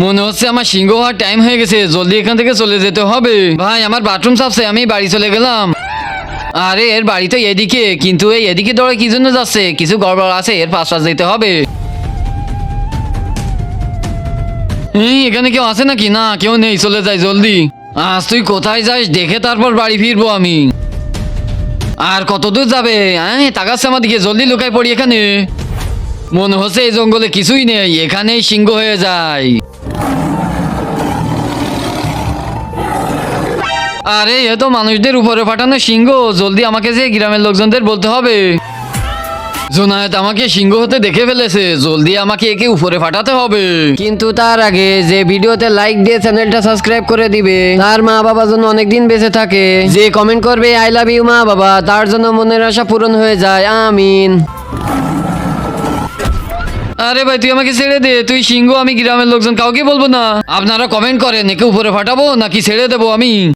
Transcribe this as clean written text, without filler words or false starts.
মনে হচ্ছে আমার সিংহ হওয়ার টাইম হয়ে গেছে, জলদি এখান থেকে চলে যেতে হবে। ভাই আমার বাথরুম সাফছে, আমি বাড়ি চলে গেলাম। আরে এর বাড়ি তো এদিকে, কিন্তু এই এদিকে দৌড়ে কি জন্য যাচ্ছে? কিছু গড়বড় আছে, এর পাশ যেতে হবে। এখানে কেউ আছে নাকি? না কেউ নেই, চলে যাই জলদি। আজ তুই কোথায় যাস দেখে তারপর বাড়ি ফিরবো আমি। আর কত দূর যাবে? তাকাচ্ছে আমার দিকে, জলদি লুকাই পড়ি এখানে। মনে হচ্ছে এই জঙ্গলে কিছুই নেই, এখানেই সিংহ হয়ে যায়। আরে এ তো মানুষদের উপরে পাঠানো সিংহ, জলদি আমাকে যে গ্রামের লোকজনদের বলতে হবে। জোনায়েত আমাকে সিংহ হতে দেখে ফেলেছে, জলদি আমাকে একে উপরে পাঠাতে হবে। কিন্তু তার আগে যে ভিডিওতে লাইক দিয়ে চ্যানেলটা সাবস্ক্রাইব করে দিবে, তার মা বাবা যেন অনেকদিন বেঁচে থাকে। যে কমেন্ট করবে আই লাভ ইউ মা বাবা, তার জন্য মনের আশা পূরণ হয়ে যায়, আমিন। আরে ভাই তুই আমাকে ছেড়ে দে, তুই সিংহ, আমি গ্রামের লোকজন কাউকে বলবো না। আপনারা কমেন্ট করেন একে উপরে পাঠাবো নাকি ছেড়ে দেবো আমি।